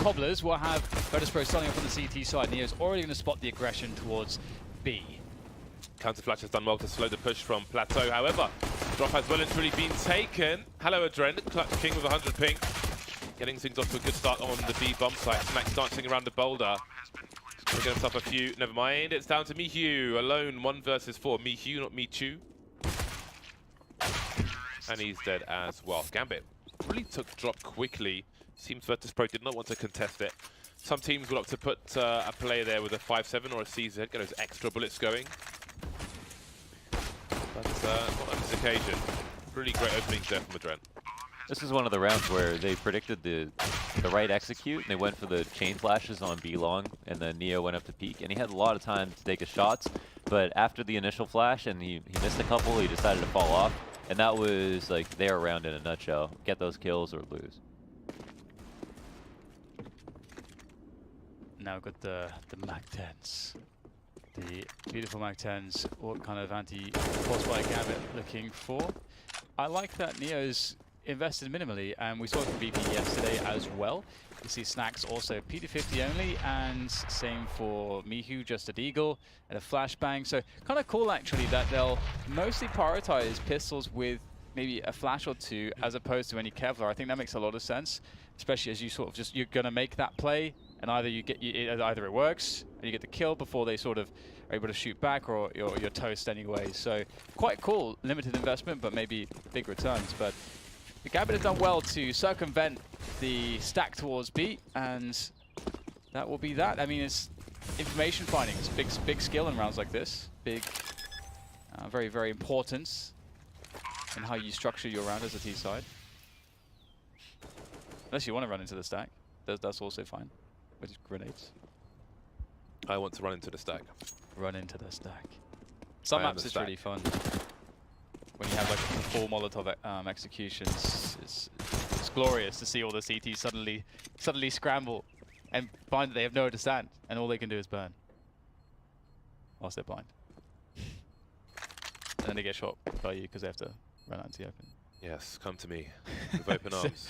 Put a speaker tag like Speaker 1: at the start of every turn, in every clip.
Speaker 1: Cobblers will have Virtus.pro starting off on the CT side. Neo's already going to spot the aggression towards B.
Speaker 2: Counter Flash has done well to slow the push from Plateau. However, drop has well and truly been taken. Hello, Adren, Clutch King with 100 ping. Getting things off to a good start on the B bomb site. Snacks dancing around the boulder. He's get himself a few. Never mind. It's down to Mihu alone. 1 versus 4. Mihu, not Michu. And he's dead as well. Gambit really took drop quickly. Seems Virtus.pro did not want to contest it. Some teams would opt to put a player there with a 5-7 or a CZ, get those extra bullets going. But not on this occasion. Really great openings there from Adren.
Speaker 3: This is one of the rounds where they predicted the right execute, and they went for the chain flashes on B long, and then Neo went up to peak, and he had a lot of time to take his shots, but after the initial flash and he missed a couple, he decided to fall off, and that was like their round in a nutshell. Get those kills or lose.
Speaker 1: Now we've got the Mag 10s. The beautiful Mag 10s. What kind of anti-force by Gambit looking for? I like that Neo's invested minimally, and we saw it from VP yesterday as well. You see Snacks also P250 only, and same for Mihu, just a Deagle and a flashbang. So kind of cool actually that they'll mostly prioritize pistols with maybe a flash or two as opposed to any Kevlar. I think that makes a lot of sense, especially as you sort of just, you're gonna make that play, and either you get either it works and you get the kill before they sort of are able to shoot back, or you're toast anyway. So quite cool, limited investment, but maybe big returns. But the Gambit have done well to circumvent the stack towards B, and that will be that. I mean, it's information finding. It's big skill in rounds like this. Big, very, very important in how you structure your round as a T side. Unless you want to run into the stack, that's also fine. With grenades.
Speaker 2: I want to run into the stack.
Speaker 1: Run into the stack. Some maps it's really fun. When you have like the full Molotov executions, it's glorious to see all the CTs suddenly scramble and find that they have nowhere to stand, and all they can do is burn whilst they're blind. And then they get shot by you because they have to run out into the open.
Speaker 2: Yes, come to me with open arms.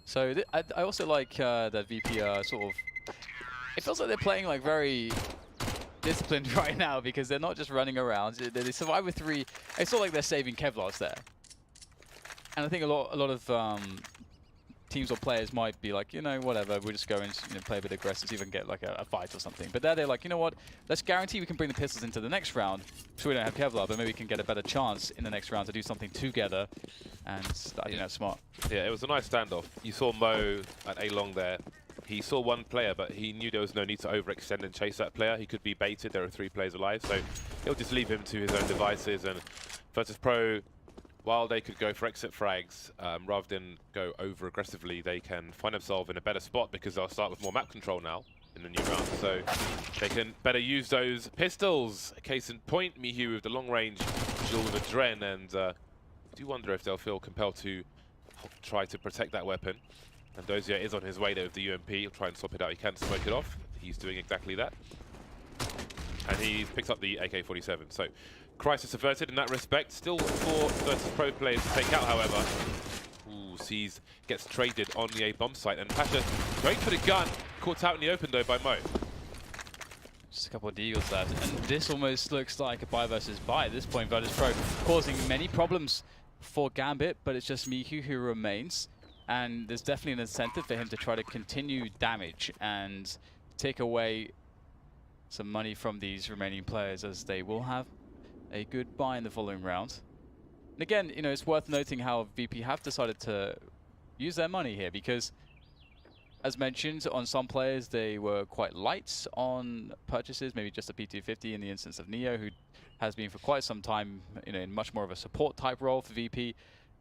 Speaker 1: So I also like that VP sort of, it feels like they're playing like very disciplined right now, because they're not just running around. They survive with 3. It's not like they're saving Kevlars there. And I think a lot of teams or players might be like, you know, whatever, we'll just go and play a bit aggressive, see if we can get like a fight or something. But they're like, you know what, let's guarantee we can bring the pistols into the next round, so we don't have Kevlar, but maybe we can get a better chance in the next round to do something together. And I think that's smart.
Speaker 2: Yeah, it was a nice standoff. You saw Mo at A-Long there. He saw one player, but he knew there was no need to overextend and chase that player. He could be baited. There are 3 players alive, so he'll just leave him to his own devices. And Virtus.pro, while they could go for exit frags, rather than go over aggressively, they can find themselves in a better spot because they'll start with more map control now in the new round. So they can better use those pistols. Case in point, Mihu with the long range duel with Adren, and I do wonder if they'll feel compelled to try to protect that weapon. And Dozier is on his way there with the UMP. He'll try and swap it out. He can smoke it off. He's doing exactly that. And he's picked up the AK-47. So crisis averted in that respect. Still 4 Virtus.pro players to take out, however. Ooh, Sees gets traded on the A bomb site. And Pasha going for the gun. Caught out in the open though by Mo.
Speaker 1: Just a couple of deagles left. And this almost looks like a buy versus buy at this point. Virtus.pro causing many problems for Gambit, but it's just Mihu who remains. And there's definitely an incentive for him to try to continue damage and take away some money from these remaining players, as they will have a good buy in the following round. And again, you know, it's worth noting how VP have decided to use their money here, because as mentioned, on some players they were quite light on purchases, maybe just a P250 in the instance of Neo, who has been for quite some time, you know, in much more of a support type role for VP,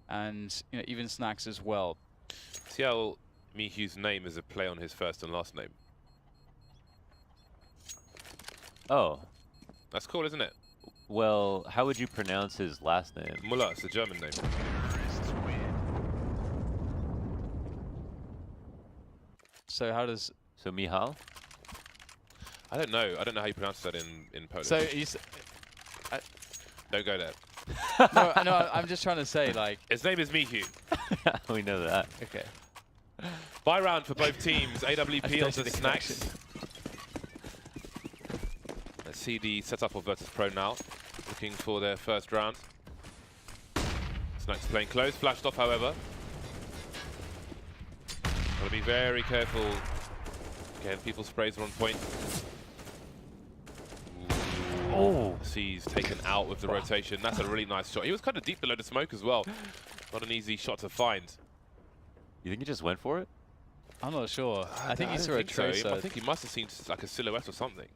Speaker 1: and you know, even Snacks as well.
Speaker 2: See how Mihu's name is a play on his first and last name.
Speaker 3: Oh.
Speaker 2: That's cool, isn't it?
Speaker 3: Well, how would you pronounce his last name?
Speaker 2: Muller, it's a German name.
Speaker 1: So how does...
Speaker 3: So Michal?
Speaker 2: I don't know. I don't know how you pronounce that in Polish.
Speaker 1: So he's...
Speaker 2: Don't go there.
Speaker 1: No, I'm just trying to say, like...
Speaker 2: His name is Mihu.
Speaker 3: We know that.
Speaker 1: Okay.
Speaker 2: Buy round for both teams. AWP onto the Snacks. Let's see the setup of Virtus Pro now. Looking for their first round. Snacks playing close. Flashed off, however. Got to be very careful. Again, people's sprays are on point.
Speaker 3: Oh!
Speaker 2: C's taken out with the rotation. That's a really nice shot. He was kind of deep below the smoke as well. Not an easy shot to find.
Speaker 3: You think he just went for it?
Speaker 1: I'm not sure. I think he saw a
Speaker 2: so.
Speaker 1: tracer.
Speaker 2: I think he must have seen like a silhouette or something.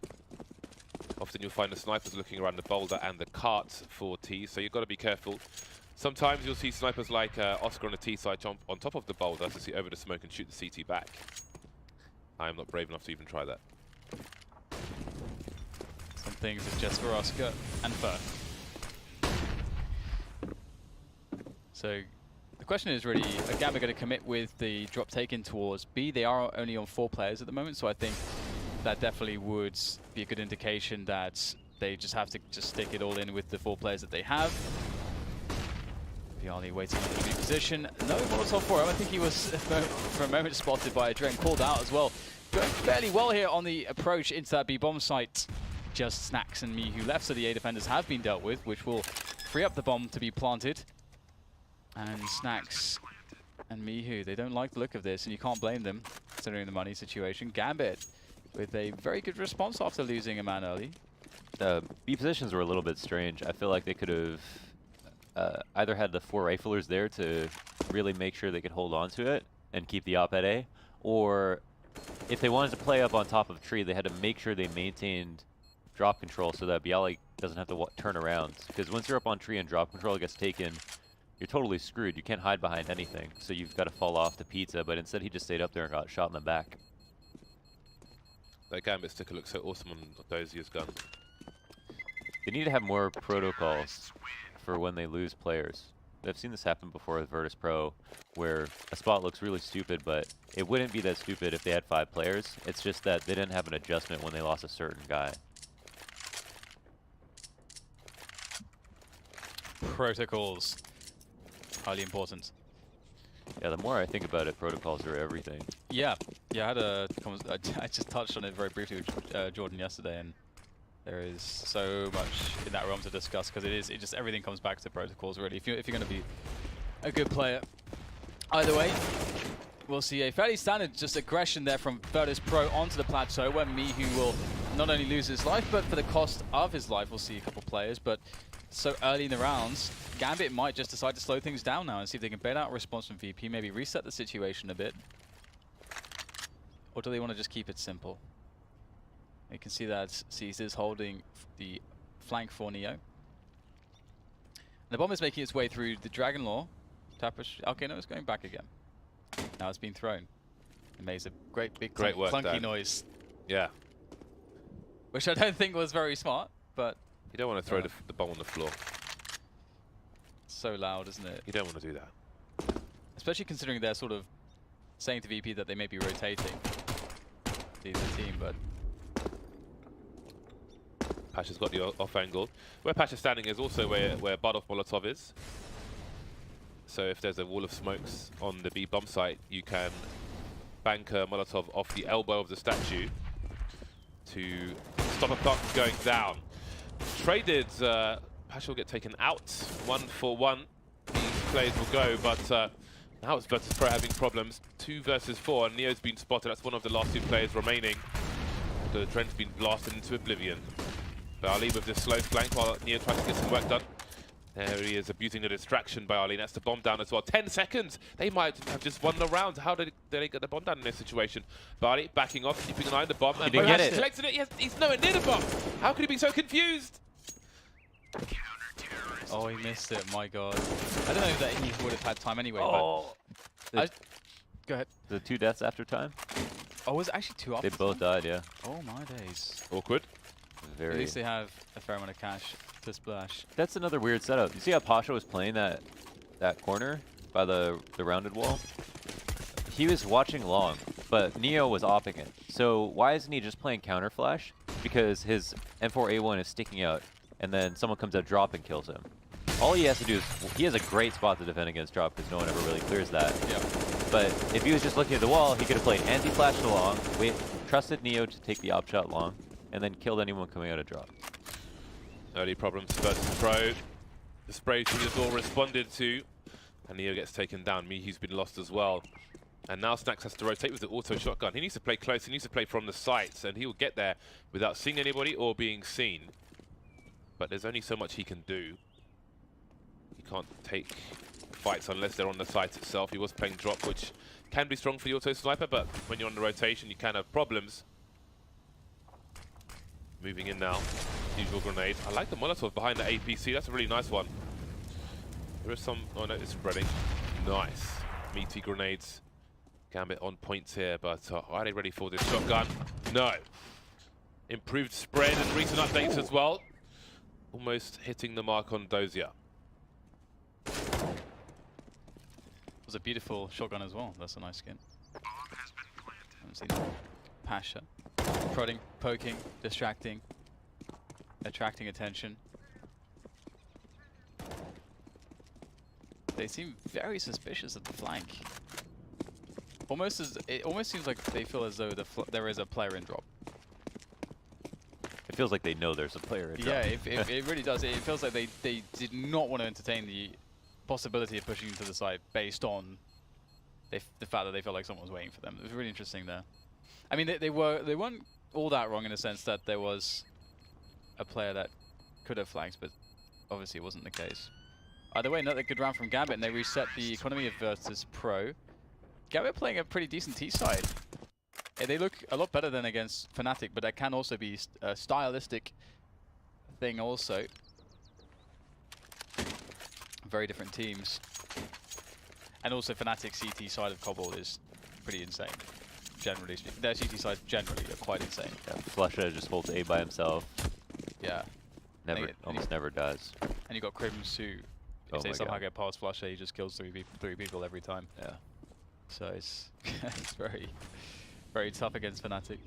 Speaker 2: Often you'll find the snipers looking around the boulder and the cart for T, so you've got to be careful. Sometimes you'll see snipers like Oscar on the T side jump on top of the boulder to see over the smoke and shoot the CT back. I am not brave enough to even try that.
Speaker 1: Some things are just for Oscar and Fur. So the question is really, are Gambit going to commit with the drop taken towards B? They are only on 4 players at the moment, so I think that definitely would be a good indication that they just have to just stick it all in with the 4 players that they have. Viali waiting in the new position. No Molotov for him. I think he was, for a moment, spotted by Adren, called out as well. Going fairly well here on the approach into that B-bomb site. Just Snacks and Mihu left, so the A defenders have been dealt with, which will free up the bomb to be planted. And Snacks and Mihu, they don't like the look of this, and you can't blame them, considering the money situation. Gambit with a very good response after losing a man early.
Speaker 3: The B positions were a little bit strange. I feel like they could have either had the 4 riflers there to really make sure they could hold on to it and keep the op at A, or if they wanted to play up on top of a tree, they had to make sure they maintained drop control so that Bialy doesn't have to turn around. Because once you're up on tree and drop control gets taken, you're totally screwed. You can't hide behind anything, so you've got to fall off the pizza, but instead he just stayed up there and got shot in the back.
Speaker 2: That Gambit sticker looks so awesome on Dozier's gun.
Speaker 3: They need to have more protocols for when they lose players. I've seen this happen before with Virtus Pro, where a spot looks really stupid, but it wouldn't be that stupid if they had 5 players. It's just that they didn't have an adjustment when they lost a certain guy.
Speaker 1: Protocols. Highly important.
Speaker 3: Yeah, the more I think about it, protocols are everything.
Speaker 1: Yeah, I had I just touched on it very briefly with Jordan yesterday, and there is so much in that realm to discuss because it just everything comes back to protocols really. If you're going to be a good player, either way, we'll see a fairly standard just aggression there from Virtus Pro onto the plateau, where Mihu will not only lose his life, but for the cost of his life, we'll see a couple players. But so early in the rounds, Gambit might just decide to slow things down now and see if they can bail out a response from VP, maybe reset the situation a bit. Or do they want to just keep it simple? You can see that C's is holding the flank for Neo. The bomb is making its way through the Dragon Law. Tapish. Okay, no, it's going back again. Now it's been thrown. It makes a great big clunky noise.
Speaker 2: Yeah.
Speaker 1: Which I don't think was very smart, but...
Speaker 2: You don't want to throw the bomb on the floor.
Speaker 1: So loud, isn't it?
Speaker 2: You don't want to do that.
Speaker 1: Especially considering they're sort of saying to VP that they may be rotating the team, but...
Speaker 2: Pasha's got the off angle. Where Pasha's standing is also where Badov Molotov is. So if there's a wall of smokes on the B bomb site, you can bank a Molotov off the elbow of the statue to stop a clock from going down. Traded, Pasha will get taken out 1-for-1. These players will go, but now it's Virtus Pro having problems. 2 versus 4, and Neo's been spotted. That's one of the last 2 players remaining. The Trent's been blasted into oblivion. Ali with this slow flank while Neo tries to get some work done. There he is, abusing the distraction by Ali. That's the bomb down as well. 10 seconds! They might have just won the round. How did they get the bomb down in this situation? Bali backing off, keeping an eye on the bomb.
Speaker 3: He didn't get it.
Speaker 2: Collected it. Yes, he's nowhere near the bomb. How could he be so confused?
Speaker 1: Oh, he missed it. My God. I don't know that he would have had time anyway.
Speaker 3: Oh.
Speaker 1: But go ahead.
Speaker 3: The 2 deaths after time?
Speaker 1: Oh, was it actually 2 after
Speaker 3: They both died, yeah.
Speaker 1: Oh my days.
Speaker 2: Awkward.
Speaker 1: At least they have a fair amount of cash to splash.
Speaker 3: That's another weird setup. You see how Pasha was playing that corner by the rounded wall? He was watching long, but Neo was opping it. So why isn't he just playing counter flash? Because his M4A1 is sticking out, and then someone comes out drop and kills him. all he has to do is, he has a great spot to defend against drop because no one ever really clears that.
Speaker 1: Yeah.
Speaker 3: But if he was just looking at the wall, he could have played anti-flash to long, trusted Neo to take the op shot long, and then killed anyone coming out of drop.
Speaker 2: Early problems versus Pro. The spray through the door responded to, and Neo gets taken down. Mihi's been lost as well. And now Snax has to rotate with the auto shotgun. He needs to play close, he needs to play from the sights, and he will get there without seeing anybody or being seen. But there's only so much he can do. He can't take fights unless they're on the site itself. He was playing drop, which can be strong for the auto sniper, but when you're on the rotation, you can have problems. Moving in now. Usual grenade. I like the Molotov behind the APC. That's a really nice one. There is some... Oh no, it's spreading. Nice. Meaty grenades. Gambit on point here, but are they ready for this shotgun? No. Improved spread and recent updates as well. Almost hitting the mark on Dozier.
Speaker 1: It was a beautiful shotgun as well. That's a nice skin. Haven't seen that. Pasha. Prodding, poking, distracting, attracting attention. They seem very suspicious at the flank. It almost seems like they feel as though there is a player in drop.
Speaker 3: It feels like they know there's a player in drop.
Speaker 1: Yeah, it really does. It feels like they did not want to entertain the possibility of pushing to the side based on the fact that they felt like someone was waiting for them. It was really interesting there. I mean, they weren't all that wrong in the sense that there was a player that could have flanked, but obviously it wasn't the case. Either way, another good round from Gambit, and they reset the economy versus Pro. Gambit playing a pretty decent T side. They look a lot better than against Fnatic, but that can also be a stylistic thing also. Very different teams. And also Fnatic CT side of Cobble is pretty insane. Generally speaking. Their CT sides generally are quite insane.
Speaker 3: Yeah, Flusha just holds A by himself.
Speaker 1: Yeah.
Speaker 3: Almost never dies.
Speaker 1: And you got Crims who, if they somehow get past Flusha, he just kills three people every time.
Speaker 3: Yeah.
Speaker 1: So it's it's very, very tough against Fnatic.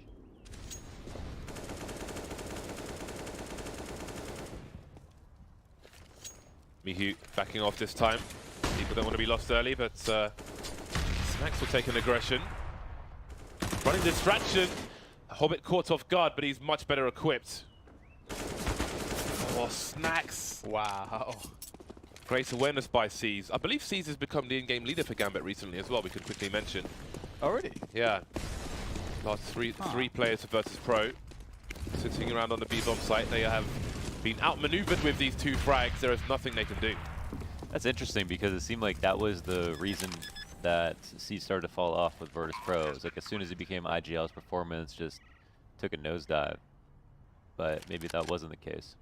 Speaker 2: Mihu backing off this time. People don't want to be lost early, but Snax will take an aggression. Running distraction. Hobbit caught off guard, but he's much better equipped. Oh, Snax.
Speaker 1: Wow.
Speaker 2: Great awareness by C's. I believe C's has become the in-game leader for Gambit recently as well, we could quickly mention.
Speaker 1: Already?
Speaker 2: Yeah. Last three players versus Pro. Sitting around on the B-bomb site. They have been outmaneuvered with these two frags. There is nothing they can do.
Speaker 3: That's interesting because it seemed like that was the reason that C started to fall off with Virtus Pro. It was like as soon as he became IGL's performance just took a nosedive. But maybe that wasn't the case.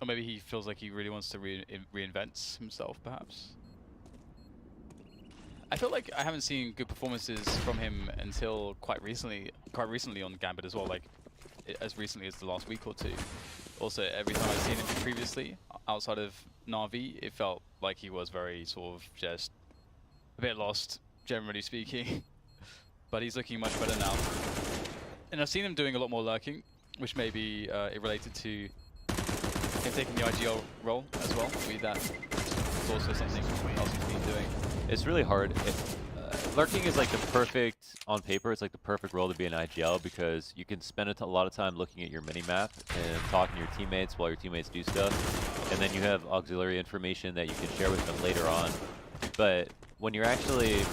Speaker 1: Or maybe he feels like he really wants to reinvent himself, perhaps. I feel like I haven't seen good performances from him until quite recently on Gambit as well, like as recently as the last week or two. Also, every time I've seen him previously, outside of Na'Vi, it felt like he was very sort of just a bit lost, generally speaking. But he's looking much better now. And I've seen him doing a lot more lurking, which may be related to him taking the IGL role as well. Maybe that's also something else he's been doing.
Speaker 3: It's really hard. Lurking is like the perfect, on paper, it's like the perfect role to be an IGL because you can spend a lot of time looking at your mini-map and talking to your teammates while your teammates do stuff. And then you have auxiliary information that you can share with them later on. But when you're actually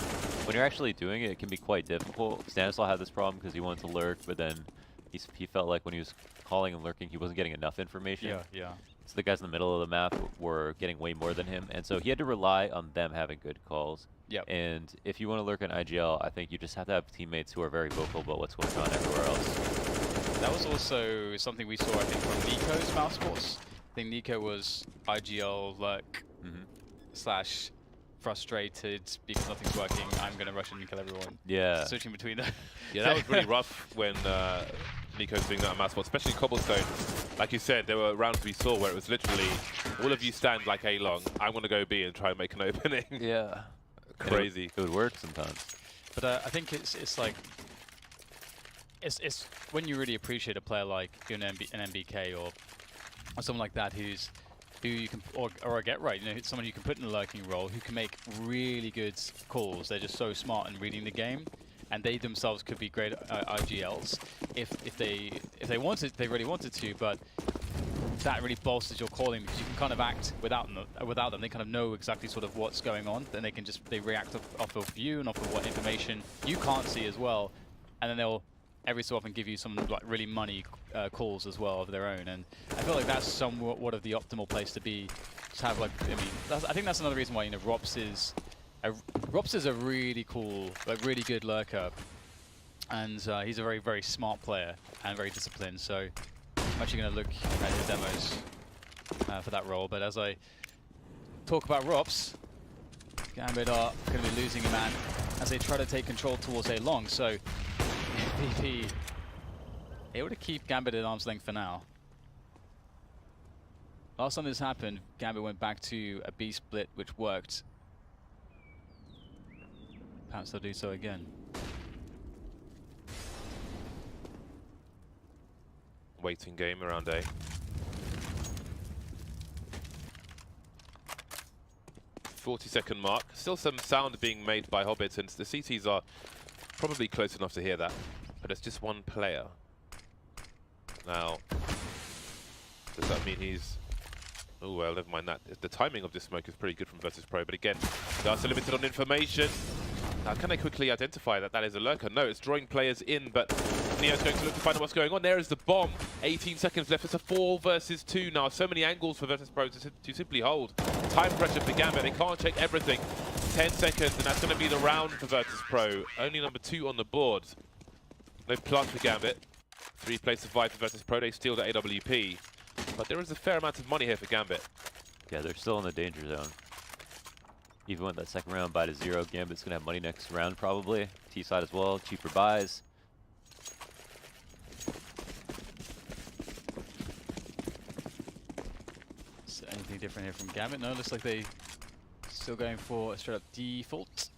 Speaker 3: doing it, it can be quite difficult. Stanislaw had this problem because he wanted to lurk, but then he felt like when he was calling and lurking, he wasn't getting enough information.
Speaker 1: Yeah.
Speaker 3: So the guys in the middle of the map were getting way more than him, and so he had to rely on them having good calls.
Speaker 1: Yep.
Speaker 3: And if you want to lurk in IGL, I think you just have to have teammates who are very vocal about what's going on everywhere else.
Speaker 1: That was also something we saw, I think, from Nico's mouse sports. I think Nico was IGL lurk slash frustrated because nothing's working. I'm going to rush in and kill everyone.
Speaker 3: Yeah.
Speaker 1: Switching between them.
Speaker 2: Yeah, that was really rough when Nico's doing that on mouse spot, especially Cobblestone. Like you said, there were rounds we saw where it was literally all of you stand like A long. I'm going to go B and try and make an opening.
Speaker 3: Yeah.
Speaker 2: Crazy.
Speaker 3: It would work sometimes.
Speaker 1: But I think it's like it's when you really appreciate a player like an MBK or someone like that who's who you can, or a get right, you know, someone you can put in a lurking role who can make really good calls. They're just so smart in reading the game, and they themselves could be great IGLs if they wanted, they really wanted to. But that really bolsters your calling because you can kind of act without them. They kind of know exactly sort of what's going on. Then they react off of you and off of what information you can't see as well, and then they'll every so often give you some like really money calls as well of their own. And I feel like that's somewhat of the optimal place to be. To have like, I mean, I think that's another reason why, you know, Rops is a really cool, like really good lurker, and he's a very, very smart player and very disciplined. So I'm actually going to look at his demos for that role. But as I talk about Rops, Gambit are going to be losing a man as they try to take control towards A long. So VP able to keep Gambit at arm's length for now. Last time this happened, Gambit went back to a B split, which worked. Perhaps they'll do so again.
Speaker 2: Waiting game around A. .40-second mark. Still some sound being made by Hobbit, and the CTs are probably close enough to hear that. But it's just one player. Now, does that mean he's... Oh, well, never mind that. The timing of this smoke is pretty good from Virtus Pro, but again, they are still limited on information. Now, can they quickly identify that that is a lurker? No, it's drawing players in, but Neo's going to look to find out what's going on. There is the bomb. 18 seconds left. It's a 4 versus 2 now. So many angles for Virtus Pro to simply hold. Time pressure for Gambit. They can't check everything. 10 seconds, and that's going to be the round for Virtus Pro. Only number 2 on the board. No plant for Gambit. 3 plays survive for Virtus Pro. They steal the AWP. But there is a fair amount of money here for Gambit.
Speaker 3: Yeah, they're still in the danger zone. Even with that second round buy to 0, Gambit's gonna have money next round probably. T side as well, cheaper buys.
Speaker 1: Is anything different here from Gambit? No, looks like they still going for a straight up default.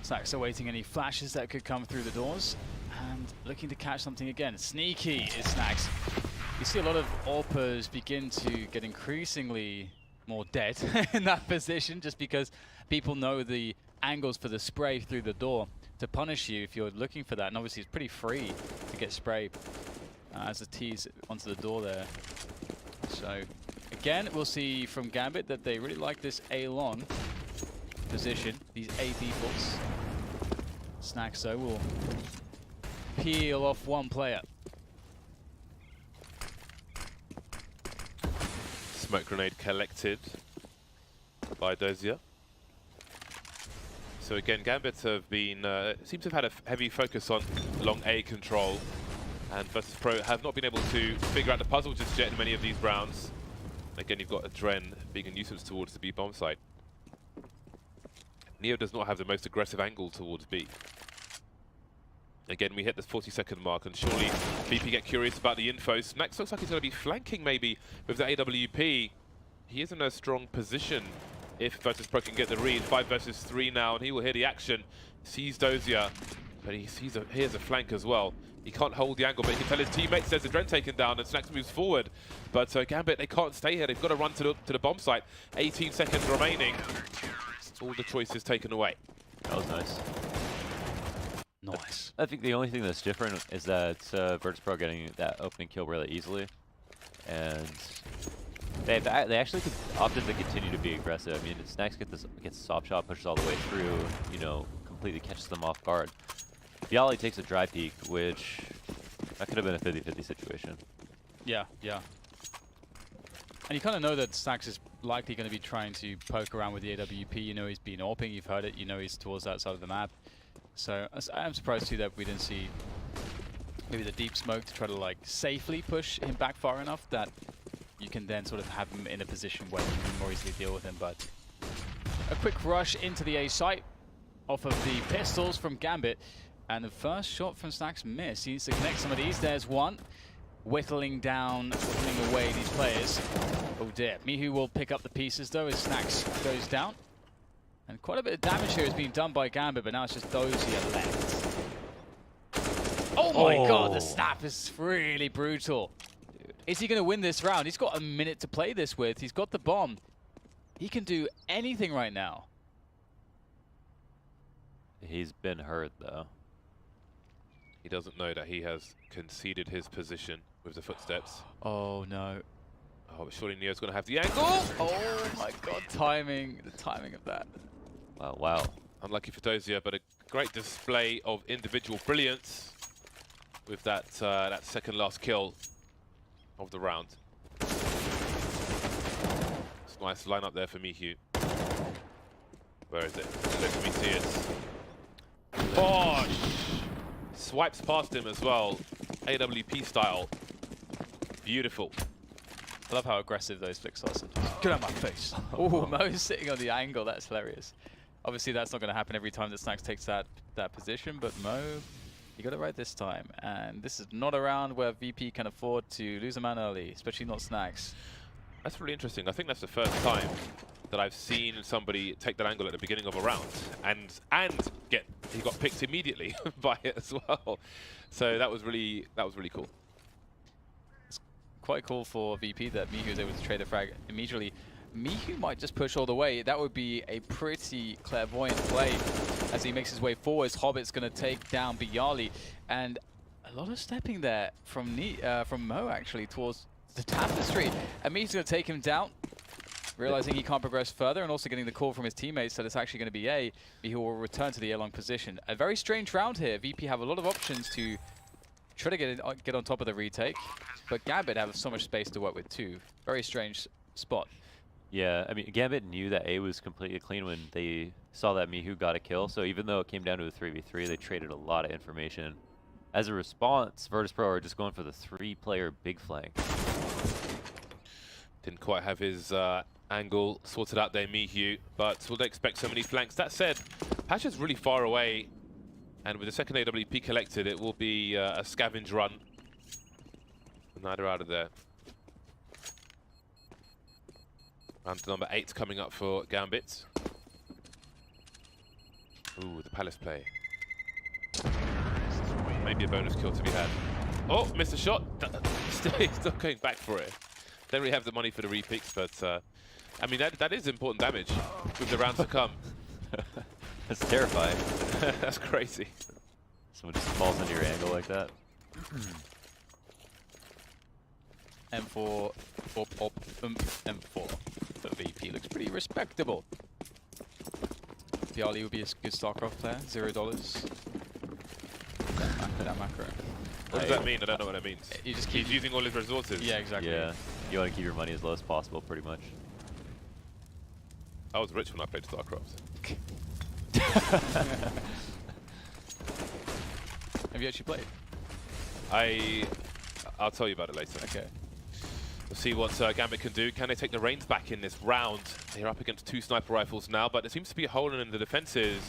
Speaker 1: Snacks awaiting any flashes that could come through the doors and looking to catch something again. Sneaky is Snacks. You see a lot of AWPers begin to get increasingly more dead in that position just because people know the angles for the spray through the door to punish you if you're looking for that. And obviously it's pretty free to get sprayed as a tease onto the door there. So again, we'll see from Gambit that they really like this A-long position, these A defaults. Snacks though will peel off one player.
Speaker 2: Smoke grenade collected by Dozier. So again, Gambit have been, seem to have had a heavy focus on long A control, and Virtus Pro have not been able to figure out the puzzle just yet in many of these rounds. Again, you've got Adren being a nuisance towards the B bomb site. Neo does not have the most aggressive angle towards B. Again, we hit the 40-second mark, and surely BP get curious about the info. Snacks looks like he's going to be flanking maybe with the AWP. He is in a strong position if Virtus Pro can get the read. 5 versus 3 now, and he will hear the action. Sees Dozier, but he sees here's a flank as well. He can't hold the angle, but he can tell his teammates there's a Adren taken down, and Snacks moves forward. But Gambit, they can't stay here. They've got to run to the bomb site. 18 seconds remaining. All the choices taken away.
Speaker 3: That was nice.
Speaker 1: Nice.
Speaker 3: I think the only thing that's different is that Virtus Pro getting that opening kill really easily, and they actually opted to continue to be aggressive. I mean, Snacks gets the soft shot, pushes all the way through, you know, completely catches them off guard. Bialy takes a dry peek, which that could have been a 50-50 situation.
Speaker 1: Yeah, yeah. And you kind of know that Snacks is likely going to be trying to poke around with the AWP. You know he's been AWPing, you've heard it, you know he's towards that side of the map. So I'm surprised too that we didn't see maybe the deep smoke to try to like safely push him back far enough that you can then sort of have him in a position where you can more easily deal with him. But a quick rush into the A site off of the pistols from Gambit, and the first shot from Snacks missed. He needs to connect some of these. There's one. Whittling away these players. Oh dear. Mihu will pick up the pieces though as Snacks goes down. And quite a bit of damage here is being done by Gambit, but now it's just Dozier left. Oh my god, the snap is really brutal.
Speaker 3: Dude.
Speaker 1: Is he going to win this round? He's got a minute to play this with. He's got the bomb. He can do anything right now.
Speaker 3: He's been hurt, though.
Speaker 2: He doesn't know that he has conceded his position with the footsteps.
Speaker 1: Oh, no.
Speaker 2: Oh, but surely Neo's going to have the angle.
Speaker 1: Oh, my God. Timing. The timing of that.
Speaker 3: Wow.
Speaker 2: Unlucky for Dozier, but a great display of individual brilliance with that that second last kill of the round. It's a nice lineup there for Mihu. Where is it? Let me see it. Bosh! Swipes past him as well. AWP style. Beautiful.
Speaker 1: I love how aggressive those flicks are. Get out of my face. Oh, Mo's sitting on the angle. That's hilarious. Obviously, that's not going to happen every time that Snax takes that position, but Mo, you got it right this time. And this is not a round where VP can afford to lose a man early, especially not Snax.
Speaker 2: That's really interesting. I think that's the first time that I've seen somebody take that angle at the beginning of a round, and he got picked immediately by it as well. So that was really cool.
Speaker 1: It's quite cool for VP that Mihu is able to trade a frag immediately. Mihu might just push all the way. That would be a pretty clairvoyant play as he makes his way forwards. Hobbit's going to take down Bialy, and a lot of stepping there from Mo actually towards the tapestry. And Mihu's going to take him down, realizing he can't progress further, and also getting the call from his teammates that it's actually going to be A. Mihu will return to the A-long position. A very strange round here. VP have a lot of options to try to get on top of the retake, but Gambit have so much space to work with too. Very strange spot.
Speaker 3: Yeah, I mean, Gambit knew that A was completely clean when they saw that Mihu got a kill, so even though it came down to a 3v3, they traded a lot of information. As a response, Virtus.pro are just going for the 3-player big flank.
Speaker 2: Didn't quite have his angle sorted out there, Mihu, but we'll expect so many flanks. That said, Pasha's really far away, and with the second AWP collected, it will be a scavenge run. Neither out of there. Round number 8 coming up for Gambit. Ooh, the Palace play. Maybe a bonus kill to be had. Oh, missed a shot. Still going back for it. Don't really have the money for the repicks, but I mean, that is important damage with the rounds to come.
Speaker 3: That's terrifying.
Speaker 2: That's crazy.
Speaker 3: Someone just falls into your angle like that.
Speaker 1: M4, M4. But VP looks pretty respectable. Bialy would be a good StarCraft player, $0. That macro.
Speaker 2: What does that mean? I don't know what it means.
Speaker 1: You just keep
Speaker 2: He's using all his resources.
Speaker 1: Yeah, exactly.
Speaker 3: Yeah, you want to keep your money as low as possible, pretty much.
Speaker 2: I was rich when I played StarCraft.
Speaker 1: Have you actually played?
Speaker 2: I'll tell you about it later.
Speaker 1: Okay.
Speaker 2: We'll see what Gambit can do. Can they take the reins back in this round? They're up against 2 sniper rifles now, but there seems to be a hole in the defenses.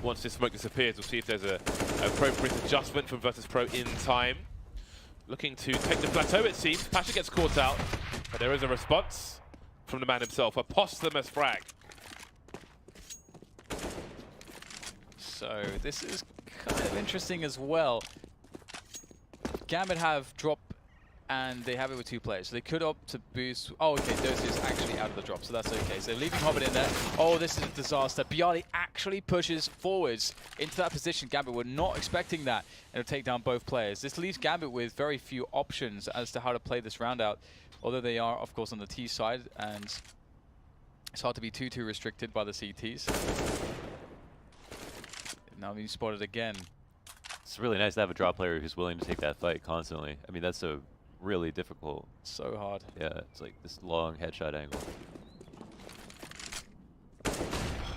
Speaker 2: Once this smoke disappears, we'll see if there's an appropriate adjustment from Virtus.pro in time. Looking to take the plateau, it seems. Pasha gets caught out, but there is a response from the man himself. A posthumous frag.
Speaker 1: So this is kind of interesting as well. Gambit have drop, and they have it with 2 players. So they could opt to boost. Oh, okay, Dozier is actually out of the drop, so that's okay. So leaving Hobbit in there. Oh, this is a disaster. Bialy actually pushes forwards into that position. Gambit were not expecting that, and it'll take down both players. This leaves Gambit with very few options as to how to play this round out, although they are, of course, on the T side, and it's hard to be too restricted by the CTs. Now being spotted again.
Speaker 3: It's really nice to have a drop player who's willing to take that fight constantly. I mean, that's a really difficult.
Speaker 1: So hard.
Speaker 3: Yeah, it's like this long headshot angle.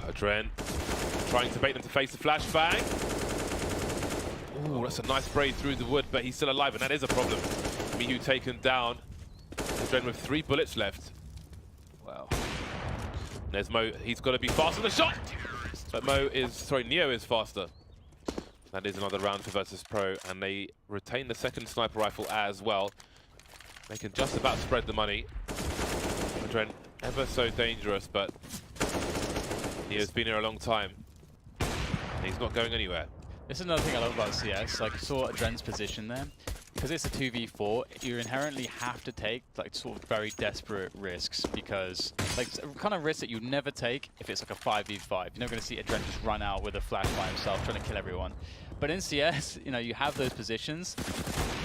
Speaker 2: Adren trying to bait them to face the flashbang. Ooh, that's a nice spray through the wood, but he's still alive, and that is a problem. Mihu taken down. Adren with 3 bullets left.
Speaker 1: Wow.
Speaker 2: There's Mo. He's got to be fast on the shot. But Neo is faster. That is another round for Virtus.pro, and they retain the second sniper rifle as well. They can just about spread the money. Adren, ever so dangerous, but Neo's been here a long time. And he's not going anywhere.
Speaker 1: This is another thing I love about CS. Like, I saw Adren's position there. because it's a 2v4, you inherently have to take like sort of very desperate risks, because like kind of risks that you'd never take if it's like a 5v5. You're never going to see Adren just run out with a flash by himself trying to kill everyone. But in CS, you know, you have those positions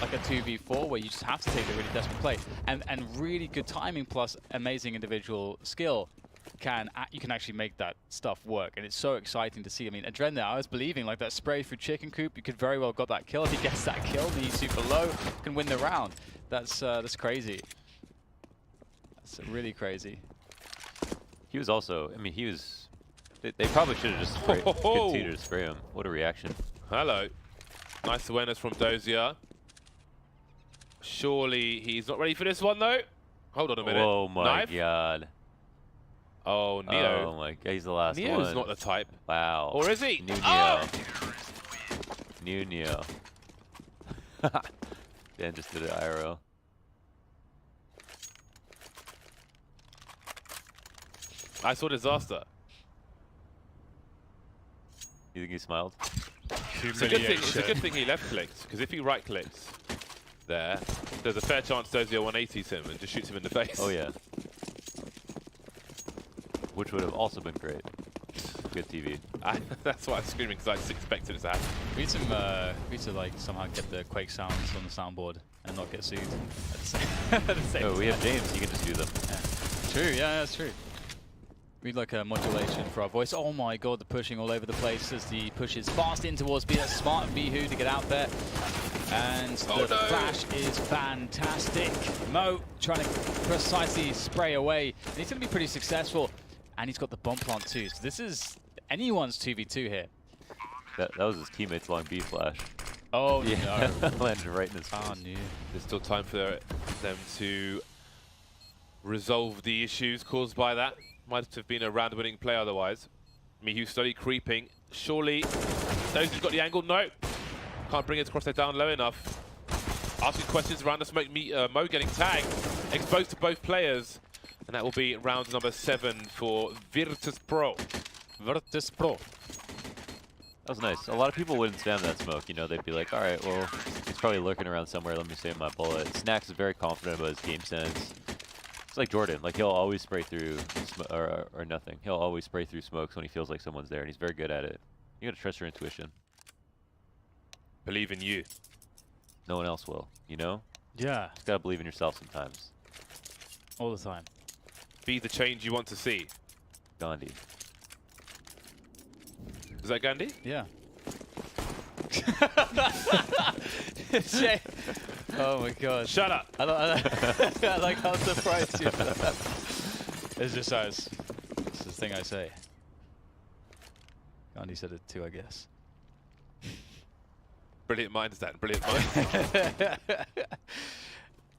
Speaker 1: like a 2v4 where you just have to take the really desperate play, and really good timing plus amazing individual skill you can actually make that stuff work, and it's so exciting to see. I mean, Adren there, I was believing like that spray through chicken coop, you could very well got that kill. If he gets that kill, he's super low, can win the round. That's crazy. That's really crazy.
Speaker 3: He was also, I mean, he was. They probably should have just continued to spray him. What a reaction!
Speaker 2: Hello, nice awareness from Dozier. Surely he's not ready for this one though. Hold on a minute.
Speaker 3: Oh my god.
Speaker 2: Oh, Neo.
Speaker 3: Oh my god, he's the last one.
Speaker 2: Neo's not the type.
Speaker 3: Wow.
Speaker 2: Or is he?
Speaker 3: New Neo.
Speaker 2: Oh!
Speaker 3: New Neo. Dan just did it IRL.
Speaker 2: I saw disaster.
Speaker 3: You think he smiled?
Speaker 2: It's a good thing he left clicked, because if he right clicks there, there's a fair chance Dozier 180s him and just shoots him in the face.
Speaker 3: Oh yeah. Which would have also been great. Good TV.
Speaker 2: That's why I'm screaming, because I just expected it to happen.
Speaker 1: We need to like somehow get the Quake sounds on the soundboard and not get sued at the same
Speaker 3: No,
Speaker 1: time.
Speaker 3: we have James. He can just do them.
Speaker 1: Yeah. True. Yeah, that's true. We need like a modulation for our voice. Oh my god, the pushing all over the place as the push is fast in towards B. That's smart of Bihu to get out there. And the flash is fantastic. Mo trying to precisely spray away. And he's going to be pretty successful. And he's got the bomb plant too. So this is anyone's 2v2 here.
Speaker 3: That was his teammate's long B flash.
Speaker 1: Oh
Speaker 3: yeah.
Speaker 1: no.
Speaker 3: Landed right in his face.
Speaker 1: Oh no.
Speaker 2: There's still time for them to resolve the issues caused by that. Might have been a round-winning play otherwise. Mihu slowly creeping. Surely, those who've got the angle, no. Can't bring his crosshair down low enough. Asking questions around the smoke, Mo getting tagged. Exposed to both players. And that will be round number 7 for Virtus Pro.
Speaker 1: Virtus Pro.
Speaker 3: That was nice. A lot of people wouldn't spam that smoke. You know, they'd be like, all right, well, he's probably lurking around somewhere. Let me save my bullet. Snacks is very confident about his game sense. It's like Jordan. Like, he'll always spray through or nothing. He'll always spray through smokes when he feels like someone's there, and he's very good at it. You gotta trust your intuition.
Speaker 2: Believe in you.
Speaker 3: No one else will, you know?
Speaker 1: Yeah.
Speaker 3: Just gotta believe in yourself sometimes.
Speaker 1: All the time.
Speaker 2: Be the change you want to see.
Speaker 3: Gandhi.
Speaker 2: Is that Gandhi?
Speaker 1: Yeah. Oh my god.
Speaker 2: Shut up.
Speaker 1: I like how surprised you. It's just it's the thing I say. Gandhi said it too, I guess.
Speaker 2: Brilliant minds, Dan. Brilliant minds.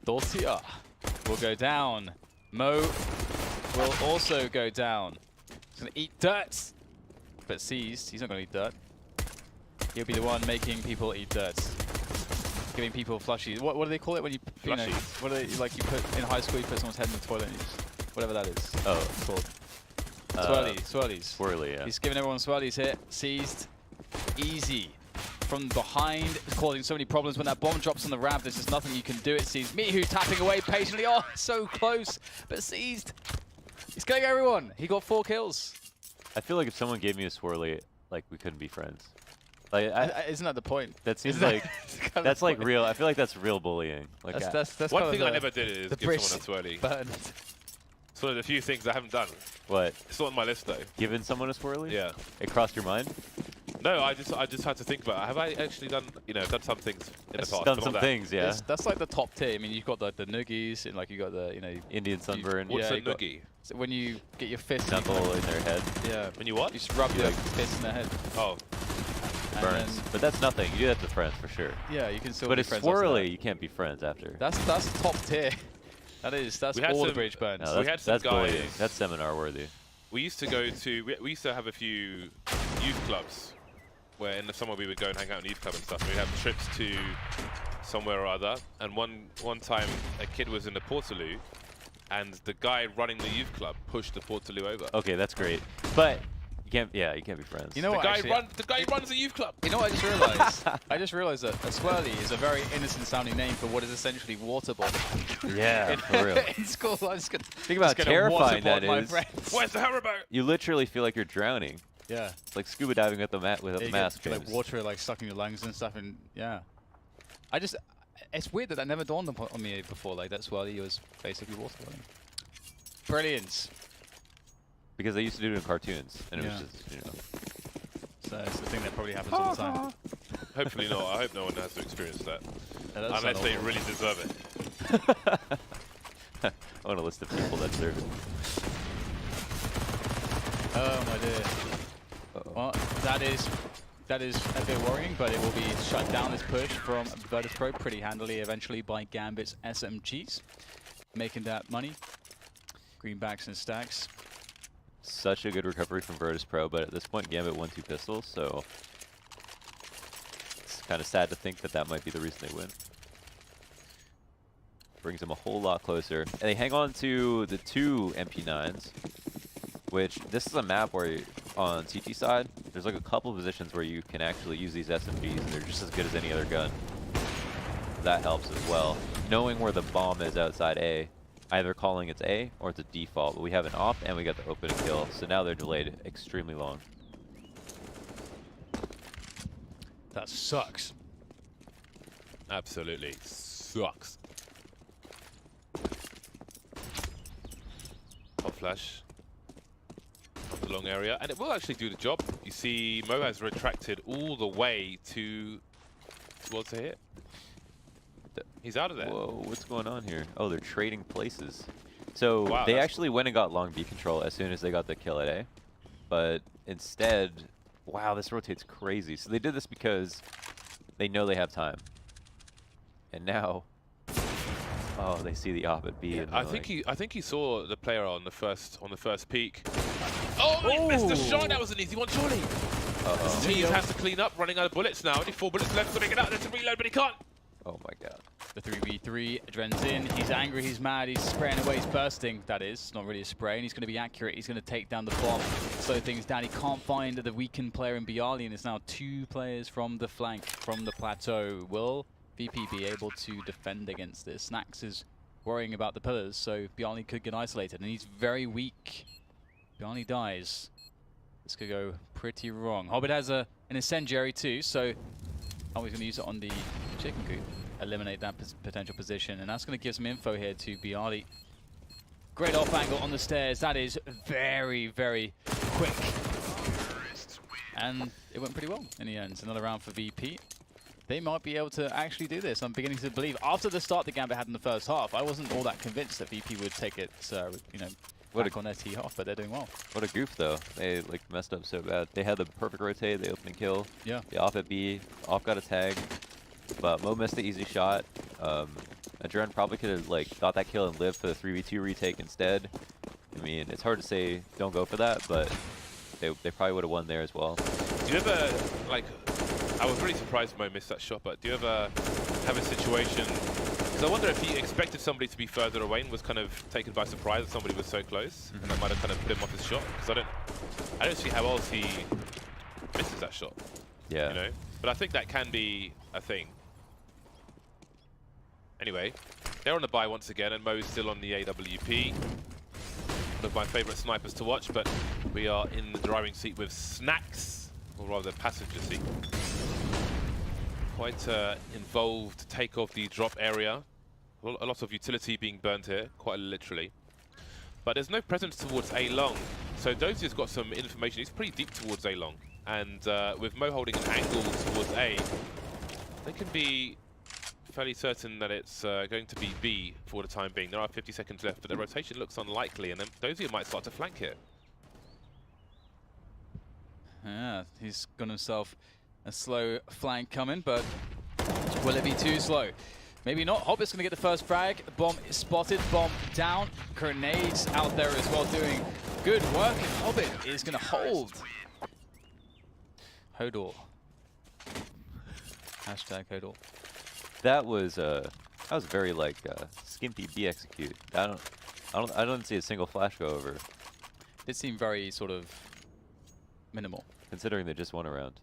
Speaker 1: Dorsia will go down. Mo will also go down. He's going to eat dirt. But seized. He's not going to eat dirt. He'll be the one making people eat dirt. Giving people flushies. What do they call it when you...
Speaker 2: Flushies.
Speaker 1: You know, what do they, like you put in high school, you put someone's head in the toilet and you just, whatever that is.
Speaker 3: Oh.
Speaker 1: It's called. Swirlies.
Speaker 3: Swirly, yeah.
Speaker 1: He's giving everyone swirlies here. Seized. Easy. From behind, causing so many problems. When that bomb drops on the ramp, there's just nothing you can do, it seems. Mihu tapping away patiently. Oh, so close, but seized. He's killing everyone. He got 4 kills.
Speaker 3: I feel like if someone gave me a swirly, like, we couldn't be friends. Like,
Speaker 1: isn't that the point?
Speaker 3: That seems like that's like real. I feel like that's real bullying. Like
Speaker 2: that's one thing I never did is give someone a swirly. It's one of the few things I haven't done.
Speaker 3: What?
Speaker 2: It's not on my list though.
Speaker 3: Given someone a swirly?
Speaker 2: Yeah.
Speaker 3: It crossed your mind?
Speaker 2: No, I just had to think about it. Have I actually done, done some things in the past?
Speaker 3: Done some things, yeah.
Speaker 1: That's like the top tier. I mean, you've got the noogies, and like you got the
Speaker 3: Indian sunburn.
Speaker 2: What's a noogie?
Speaker 1: So when you get your fist
Speaker 3: knuckle in their head.
Speaker 1: Yeah.
Speaker 2: When you what?
Speaker 1: You just rub your fist in their head.
Speaker 2: Oh.
Speaker 3: Burns. But that's nothing. You do that to friends for sure.
Speaker 1: Yeah, you can still.
Speaker 3: But
Speaker 1: be
Speaker 3: it's
Speaker 1: friends
Speaker 3: swirly. You can't be friends after.
Speaker 1: That's top tier. That's all the bridge burns.
Speaker 3: No,
Speaker 2: we had some
Speaker 3: that's
Speaker 2: guys.
Speaker 3: bullying. That's seminar worthy.
Speaker 2: We used to go to. We used to have a few youth clubs where in the summer we would go and hang out in youth club and stuff. And we'd have trips to somewhere or other. And one time a kid was in the Portaloo, and the guy running the youth club pushed the Portaloo over.
Speaker 3: Okay, that's great. But You can't. Yeah, you can't be friends.
Speaker 1: You know what? Actually,
Speaker 2: The guy who runs a youth club.
Speaker 1: you know what I just realized? I just realized that a swirly is a very innocent-sounding name for what is essentially waterboarding.
Speaker 3: Yeah, for real.
Speaker 1: In school, I just
Speaker 3: Think about how terrifying that is.
Speaker 2: Where's the hoverboat?
Speaker 3: You literally feel like you're drowning.
Speaker 1: Yeah.
Speaker 3: It's like scuba diving with the with a mask.
Speaker 1: Get, like water like stuck in your lungs and stuff, and yeah. It's weird that never dawned on me before. Like that swirly was basically waterboarding. Brilliant.
Speaker 3: Because they used to do it in cartoons, and it was just, you know.
Speaker 1: So it's the thing that probably happens all the time.
Speaker 2: Hopefully not. I hope no one has to experience that.
Speaker 1: Yeah,
Speaker 2: unless they really deserve it.
Speaker 3: I want a list of people that serve it.
Speaker 1: Oh my dear. Well, that is a bit worrying, but it will be shut down, this push from Virtus Pro pretty handily eventually by Gambit's SMGs. Making that money. Greenbacks and stacks.
Speaker 3: Such a good recovery from Virtus Pro, but at this point Gambit won 2 pistols, so it's kind of sad to think that that might be the reason they win. Brings them a whole lot closer. And they hang on to the 2 MP9s, which this is a map where on CT side, there's like a couple of positions where you can actually use these SMGs and they're just as good as any other gun. That helps as well. Knowing where the bomb is outside A, either calling it's A or it's a default, but we have an op and we got the open and kill, so now they're delayed extremely long.
Speaker 1: That sucks.
Speaker 2: Absolutely sucks. Hot flash. Off the long area, and it will actually do the job. You see Mo has retracted all the way towards the hit. He's out of there.
Speaker 3: Whoa, what's going on here? Oh, they're trading places. So
Speaker 2: Wow,
Speaker 3: they actually went and got long B control as soon as they got the kill at A. But instead, wow, this rotates crazy. So they did this because they know they have time. And now, oh, they see the op at B.
Speaker 2: Yeah,
Speaker 3: and
Speaker 2: I think he saw the player on the first peak. Oh, he
Speaker 1: Ooh.
Speaker 2: missed the shot. That was an easy one, surely.
Speaker 3: Uh-oh.
Speaker 2: He has to clean up, running out of bullets now. Only 4 bullets left to make it out. There's a reload, but he can't.
Speaker 3: Oh my god.
Speaker 1: The 3v3, Adren's in, he's angry, he's mad, he's spraying away, he's bursting, that is. It's not really a spray, and he's going to be accurate, he's going to take down the bomb, slow things down. He can't find the weakened player in Bialy, and it's now 2 players from the flank, from the plateau. Will VP be able to defend against this? Snacks is worrying about the pillars, so Bialy could get isolated, and he's very weak. Bialy dies. This could go pretty wrong. Hobbit has an incendiary too, so oh, he's going to use it on the chicken coop. Eliminate that potential position, and that's going to give some info here to Bialy. Great off angle on the stairs. That is very, very quick. And it went pretty well in the end. Another round for VP. They might be able to actually do this. I'm beginning to believe. After the start the Gambit had in the first half, I wasn't all that convinced that VP would take it, you know, back on their tee off, but they're doing well.
Speaker 3: What a goof though. They like messed up so bad. They had the perfect rotate, they opened and kill.
Speaker 1: Yeah.
Speaker 3: They off at B, off got a tag. But Mo missed the easy shot. Adren probably could have like got that kill and lived for the 3v2 retake instead. I mean, it's hard to say don't go for that, but they probably would have won there as well.
Speaker 2: Do you ever, like, I was really surprised Mo missed that shot, but do you ever have a situation, because I wonder if he expected somebody to be further away and was kind of taken by surprise that somebody was so close, and that might have kind of put him off his shot, because I don't see how else he misses that shot.
Speaker 3: Yeah.
Speaker 2: You know? But I think that can be a thing. Anyway, they're on the buy once again, and Mo's still on the AWP. One of my favourite snipers to watch, but we are in the driving seat with Snacks, or rather passenger seat. Quite involved take of the drop area. A lot of utility being burnt here, quite literally. But there's no presence towards A long, so Dozier's got some information. He's pretty deep towards A long, and with Mo holding an angle towards A, they can be fairly certain that it's going to be B for the time being. There are 50 seconds left, but the rotation looks unlikely, and then Dozier might start to flank here.
Speaker 1: Yeah, he's got himself a slow flank coming, but will it be too slow? Maybe not. Hobbit's going to get the first frag. The bomb is spotted. Bomb down. Grenades out there as well, doing good work. And Hobbit is going to hold. Hodor. Hashtag Hodor.
Speaker 3: That was very like skimpy B execute. I don't see a single flash go over.
Speaker 1: Did seem very sort of minimal.
Speaker 3: Considering they just won a round.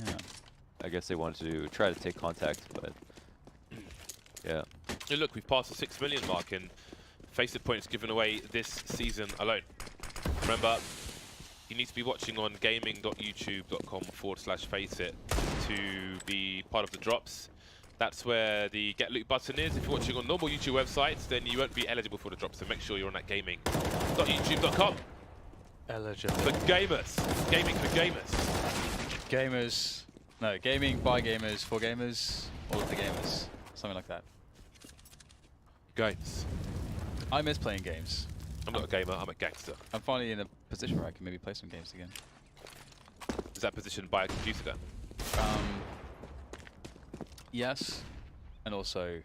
Speaker 1: Yeah.
Speaker 3: I guess they wanted to try to take contact, but yeah.
Speaker 2: Hey, look, we've passed the 6 million mark in Faceit points given away this season alone. Remember, you need to be watching on gaming.youtube.com/Faceit to be part of the drops. That's where the get loot button is. If you're watching on normal YouTube websites, then you won't be eligible for the drops. So make sure you're on that gaming.youtube.com.
Speaker 1: Eligible.
Speaker 2: For gamers. Gaming for gamers.
Speaker 1: Gamers. No, gaming by gamers, for gamers, all of the gamers. Something like that.
Speaker 2: Games.
Speaker 1: I miss playing games.
Speaker 2: I'm not a gamer, I'm a gangster.
Speaker 1: I'm finally in a position where I can maybe play some games again.
Speaker 2: Is that positioned by a computer then?
Speaker 1: Yes. And also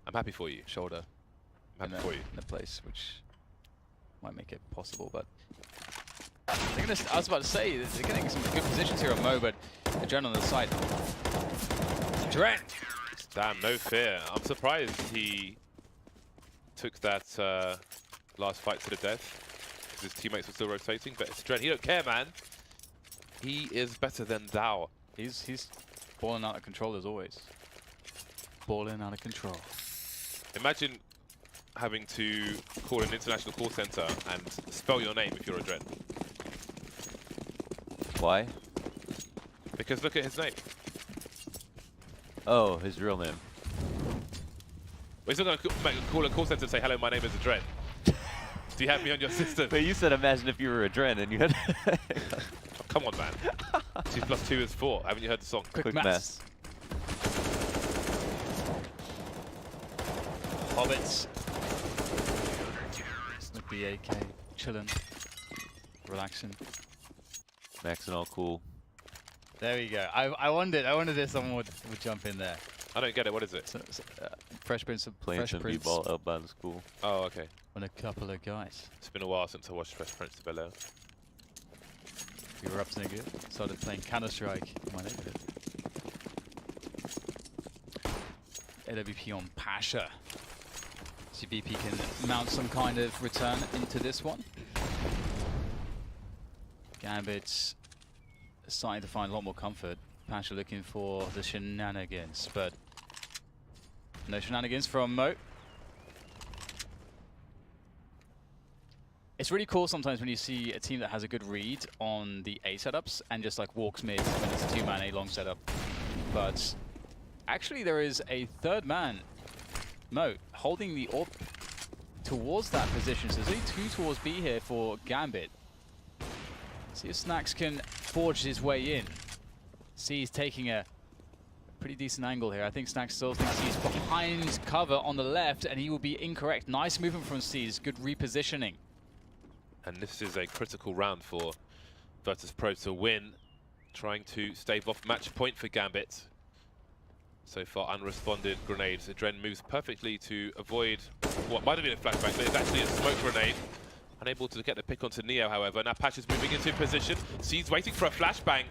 Speaker 2: I'm happy for you.
Speaker 1: shoulder
Speaker 2: I'm happy for you.
Speaker 1: in a place which might make it possible, but I was about to say, they're getting some good positions here on Mo, but Adren on the side. Adren!
Speaker 2: Damn, no fear. I'm surprised he took that last fight to the death because his teammates were still rotating, but it's Dren. He don't care, man. He is better than thou.
Speaker 1: He's balling out of control as always. Balling out of control.
Speaker 2: Imagine having to call an international call center and spell your name if you're a Dren.
Speaker 3: Why?
Speaker 2: Because look at his name.
Speaker 3: Oh, his real name.
Speaker 2: Well, he's not going to call a call center and say, hello, my name is Adren. Do you have me on your system?
Speaker 3: But you said imagine if you were a Dren and you had
Speaker 2: Oh, come on, man. 2 + 2 is 4. Haven't you heard the song?
Speaker 1: Quick
Speaker 3: maths.
Speaker 1: maths. Hobbits. With the AK, chilling, relaxing.
Speaker 3: Maxing all cool.
Speaker 1: There we go. I wondered if someone would jump in there.
Speaker 2: I don't get it. What is it?
Speaker 1: Fresh Prince of
Speaker 3: Playing some b-ball outbound school.
Speaker 2: Oh, okay.
Speaker 1: on a couple of guys.
Speaker 2: It's been a while since I watched Fresh Prince of Bel-Air.
Speaker 1: We were up to no good. Started playing Counter-Strike in my neighborhood. AWP on Pasha. See if BP can mount some kind of return into this one. Gambit's starting to find a lot more comfort. Pasha looking for the shenanigans, but no shenanigans from Mo. It's really cool sometimes when you see a team that has a good read on the A setups and just like walks mid when it's a 2-man A long setup. But actually there is a third man, Mo, holding the AWP towards that position. So there's only 2 towards B here for Gambit. See if Snacks can forge his way in. C is taking a pretty decent angle here. I think Snacks still thinks he's behind cover on the left, and he will be incorrect. Nice movement from C's, good repositioning.
Speaker 2: And this is a critical round for Virtus.pro to win, trying to stave off match point for Gambit. So far unresponded grenades. Adren moves perfectly to avoid what might have been a flashbang, but it's actually a smoke grenade. Unable to get the pick onto Neo, however. Now Pash is moving into position. C's waiting for a flashbang.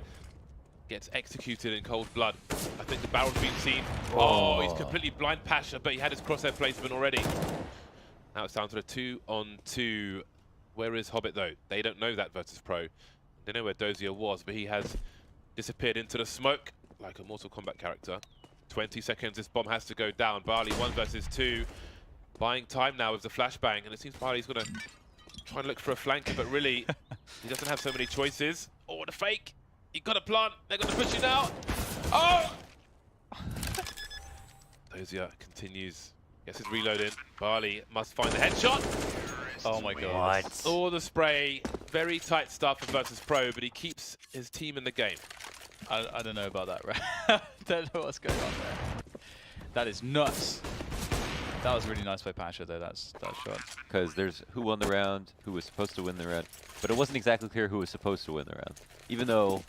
Speaker 2: Gets executed in cold blood. I think the barrel's been seen. Oh, he's completely blind Pasha, but he had his crosshair placement already. Now it's down to the 2-on-2. Where is Hobbit, though? They don't know that Virtus.pro. They know where Dozier was, but he has disappeared into the smoke like a Mortal Kombat character. 20 seconds, this bomb has to go down. Barley 1 versus 2. Buying time now with the flashbang, and it seems Barley's going to try and look for a flanker, but really, he doesn't have so many choices. Oh, what a fake! You got a plant. They're going to push you now. Oh! Dozier continues. Gets his reload in. Barley must find the headshot.
Speaker 1: Oh my god.
Speaker 3: What?
Speaker 2: All the spray. Very tight stuff for Virtus.pro, but he keeps his team in the game.
Speaker 1: I don't know about that, right? Don't know what's going on there. That is nuts. That was really nice by Pasha, though, that shot.
Speaker 3: Because there's who won the round, who was supposed to win the round, but it wasn't exactly clear who was supposed to win the round. Even though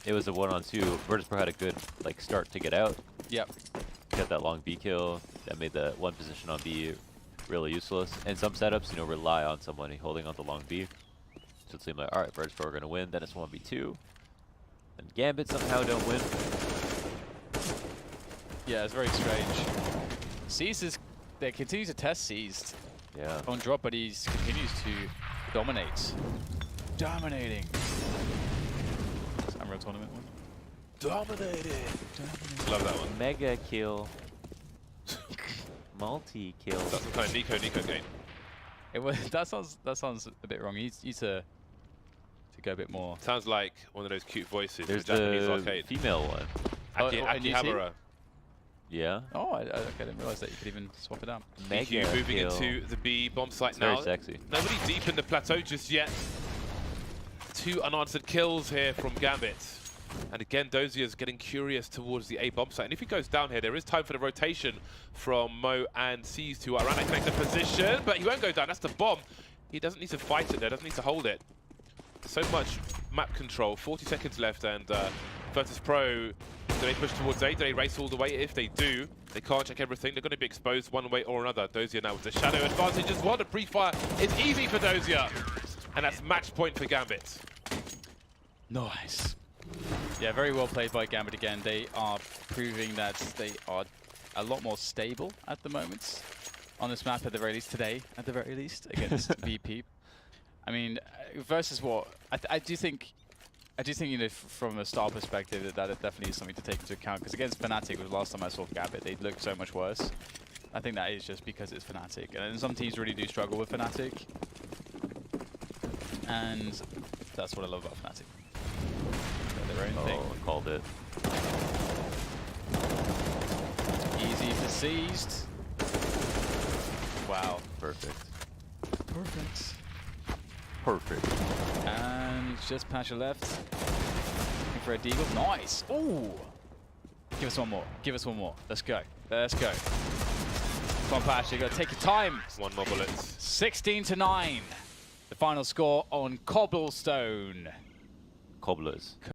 Speaker 3: it was a 1-on-2, Virtus.pro had a good start to get out.
Speaker 1: Yep.
Speaker 3: Got that long B kill that made the one position on B really useless. And some setups, rely on somebody holding on to long B. So it seemed like, all right, Virtus.pro are going to win. Then it's 1v2. And Gambit somehow don't win.
Speaker 1: Yeah, it's very strange. Seized they continue to test Seized
Speaker 3: Yeah.
Speaker 1: on drop, but he continues to dominate. Dominating. Unreal tournament one.
Speaker 2: Dominated. Love that one.
Speaker 3: Mega kill. Multi-kill.
Speaker 2: That's some kind of Nico game.
Speaker 1: It was, that sounds a bit wrong. You need to go a bit more.
Speaker 2: Sounds like one of those cute voices
Speaker 3: There's
Speaker 2: in the Japanese
Speaker 3: the
Speaker 2: arcade.
Speaker 3: female one.
Speaker 2: Akihabara.
Speaker 3: Yeah.
Speaker 1: Oh, I didn't realize that you could even swap it out.
Speaker 3: Mega
Speaker 2: EQ moving
Speaker 3: kill.
Speaker 2: into the B bomb site
Speaker 3: It's
Speaker 2: now.
Speaker 3: very sexy.
Speaker 2: Nobody deep in the plateau just yet. 2 unanswered kills here from Gambit. And again, Dozier's getting curious towards the A bomb site. And if he goes down here, there is time for the rotation from Mo and Seas to around that connector position. But he won't go down. That's the bomb. He doesn't need to fight it there. Doesn't need to hold it. So much map control. 40 seconds left. And Virtus Pro, do they push towards A? Do they race all the way? If they do, they can't check everything. They're going to be exposed one way or another. Dozier now with the shadow advantage as well. The pre-fire is easy for Dozier. And that's match point for Gambit.
Speaker 1: Nice. Yeah, very well played by Gambit again. They are proving that they are a lot more stable at the moment on this map, at the very least today, at the very least, against VP. I mean, versus what? I do think, you know, from a style perspective, that definitely is something to take into account. Because against Fnatic, was the last time I saw Gambit, they looked so much worse. I think that is just because it's Fnatic. And some teams really do struggle with Fnatic. And that's what I love about Fnatic. Their own thing.
Speaker 3: Oh, called it.
Speaker 1: Easy for seized. Wow.
Speaker 3: Perfect.
Speaker 1: Perfect.
Speaker 3: Perfect.
Speaker 1: And just patch your left. Looking for a deagle. Nice. Ooh. Give us one more. Give us one more. Let's go. Let's go. Come on, Patch. You gotta take your time.
Speaker 2: 1 more bullet.
Speaker 1: 16-9. The final score on Cobblestone.
Speaker 3: Cobblers.